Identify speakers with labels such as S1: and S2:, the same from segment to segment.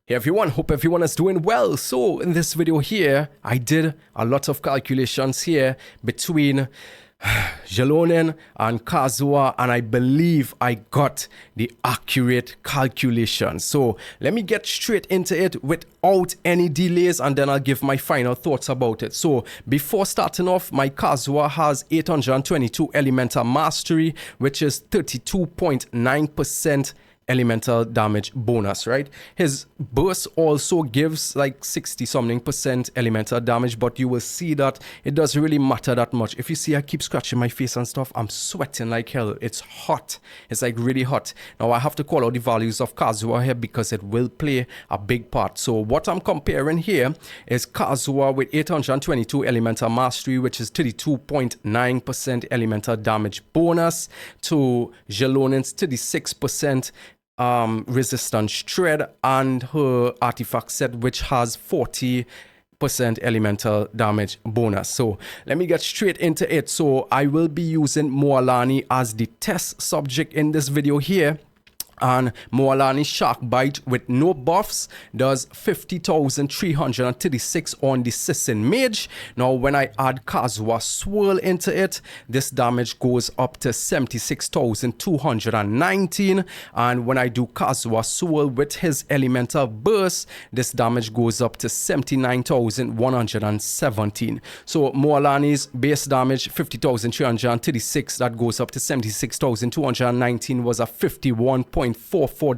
S1: Hey everyone, hope everyone is doing well. So in this video here, I did a lot of calculations here between Xilonen and Kazuha, and I believe I got the accurate calculation. So let me get straight into it without any delays, and then I'll give my final thoughts about it. So before starting off, my Kazuha has 822 elemental mastery, which is 32.9% elemental damage bonus, right? His burst also gives like 60 something percent elemental damage, but you will see that it doesn't really matter that much. If you see I keep scratching my face and stuff, I'm sweating like hell. It's hot. It's like really hot. Now I have to call out the values of Kazuha here because it will play a big part. So what I'm comparing here is Kazuha with 822 elemental mastery, which is 32.9% elemental damage bonus, to Xilonen's 36% resistance shred, and her artifact set, which has 40% elemental damage bonus. So let me get straight into it. So I will be using Moalani as the test subject in this video here. And Moalani Shark Bite with no buffs does 50,336 on the Sissin Mage. Now when I add Kazuha Swirl into it, this damage goes up to 76,219. And when I do Kazuha Swirl with his Elemental Burst, this damage goes up to 79,117. So Moalani's base damage 50,336, that goes up to 76,219, was a 51.44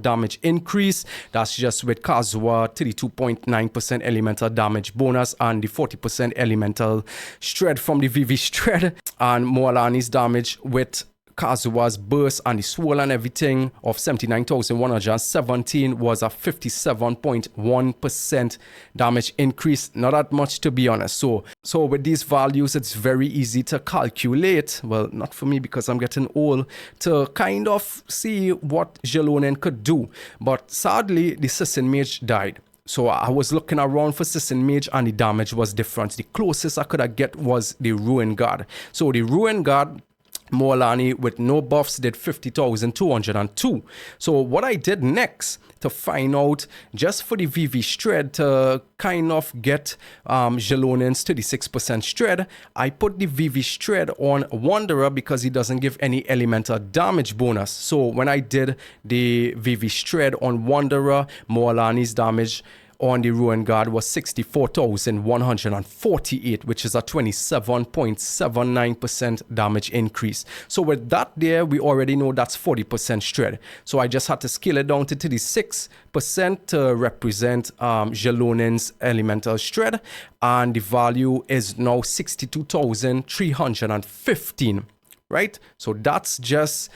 S1: damage increase. That's just with Kazuha 32.9% elemental damage bonus and the 40% elemental shred from the VV shred, and Moalani's damage with Kazuha's burst and the swirl and everything of 79,117 was a 57.1% damage increase. Not that much, to be honest. So with these values, it's very easy to calculate. Well, not for me because I'm getting old, to kind of see what Xilonen could do. But sadly, the Sissin Mage died. So I was looking around for Sissin Mage and the damage was different. The closest I could get was the Ruin Guard. So the Ruin Guard, Moalani with no buffs did 50,202. So what I did next to find out, just for the VV shred, to kind of get Xilonen's 36% shred, I put the VV shred on Wanderer because he doesn't give any elemental damage bonus. So when I did the VV shred on Wanderer, Moalani's damage on the Ruin Guard was 64,148, which is a 27.79% damage increase. So with that there, we already know that's 40% shred. So I just had to scale it down to 36% to represent Xilonen's elemental shred, and the value is now 62,315, right? So that's just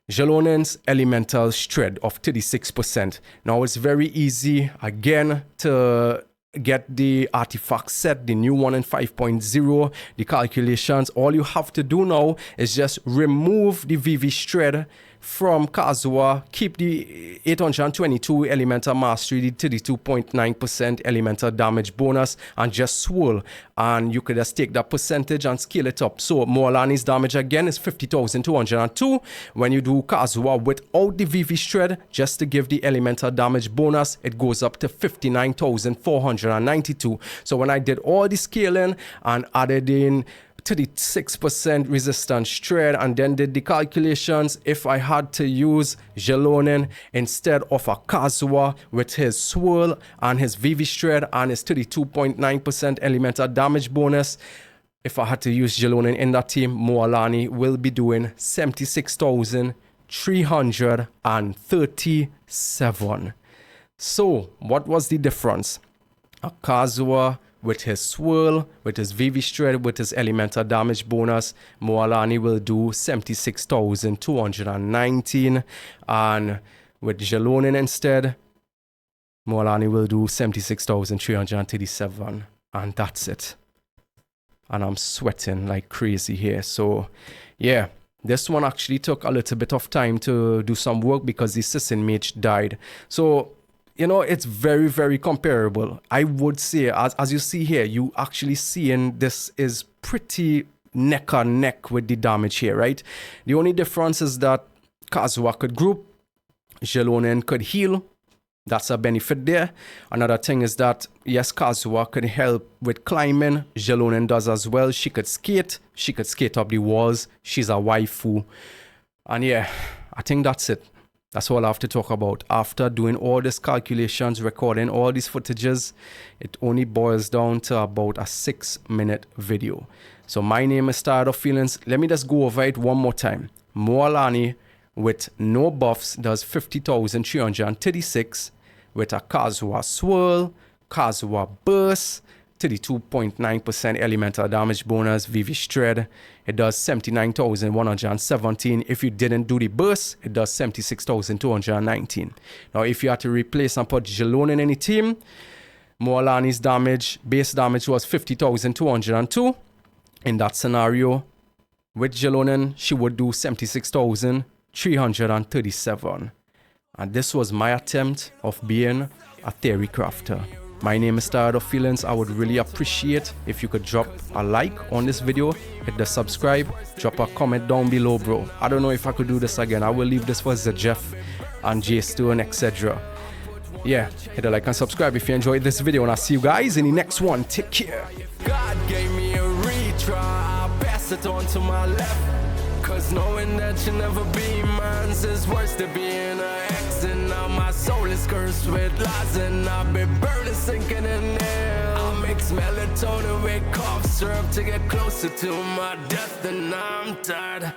S1: Xilonen's elemental shred of 36%. Now it's very easy again to get the artifact set, the new one in 5.0, the calculations. All you have to do now is just remove the VV shred from Kazuha, keep the 822 elemental mastery, the 32.9% elemental damage bonus, and just swirl. And you could just take that percentage and scale it up. So Moalani's damage again is 50,202. When you do Kazuha without the VV shred, just to give the elemental damage bonus, it goes up to 59,492. So when I did all the scaling and added in 36% resistance shred and then did the calculations, if I had to use Xilonen instead of a Kazuha with his swirl and his VV shred and his 32.9% elemental damage bonus, if I had to use Xilonen in that team, Moalani will be doing 76,337. So what was the difference? A Kazuha with his swirl, with his VV shred, with his elemental damage bonus, Moalani will do 76,219, and with Xilonen instead, Moalani will do 76,337, and that's it. And I'm sweating like crazy here. So yeah, this one actually took a little bit of time to do some work because the Sissin Mage died. So you know, it's very, very comparable. I would say, as you see here, you actually seeing this is pretty neck and neck with the damage here, right? The only difference is that Kazuha could group, Xilonen could heal, That's a benefit there. Another thing is that, yes, Kazuha could help with climbing. Xilonen does as well. She could skate. She could skate up the walls. She's a waifu. And yeah, I think that's it. That's all I have to talk about. After doing all these calculations, recording all these footages, it only boils down to about a 6-minute video. So my name is Tired of Feelings. Let me just go over it one more time. Moalani with no buffs does 50,336 with a Kazuha Swirl, Kazuha Burst, 32.9% elemental damage bonus, VV Shred. It does 79,117. If you didn't do the burst, it does 76,219. Now, if you had to replace and put Xilonen in any team, Moalani's damage, base damage was 50,202. In that scenario, with Xilonen, she would do 76,337. And this was my attempt of being a theory crafter. My name is Tired of Feelings. I would really appreciate if you could drop a like on this video, hit the subscribe, drop a comment down below, bro. I don't know if I could do this again. I will leave this for Jeff and J Stone, etc. Yeah, hit the like and subscribe if you enjoyed this video, and I'll see you guys in the next one. Take care.
S2: God gave me a retry, I'll pass it on to my left. Cause knowing that you'll never be mine is worse than being an ex. And now my soul is cursed with lies, and I've been burning, sinking in there. I'll mix melatonin with cough syrup to get closer to my death, and I'm tired.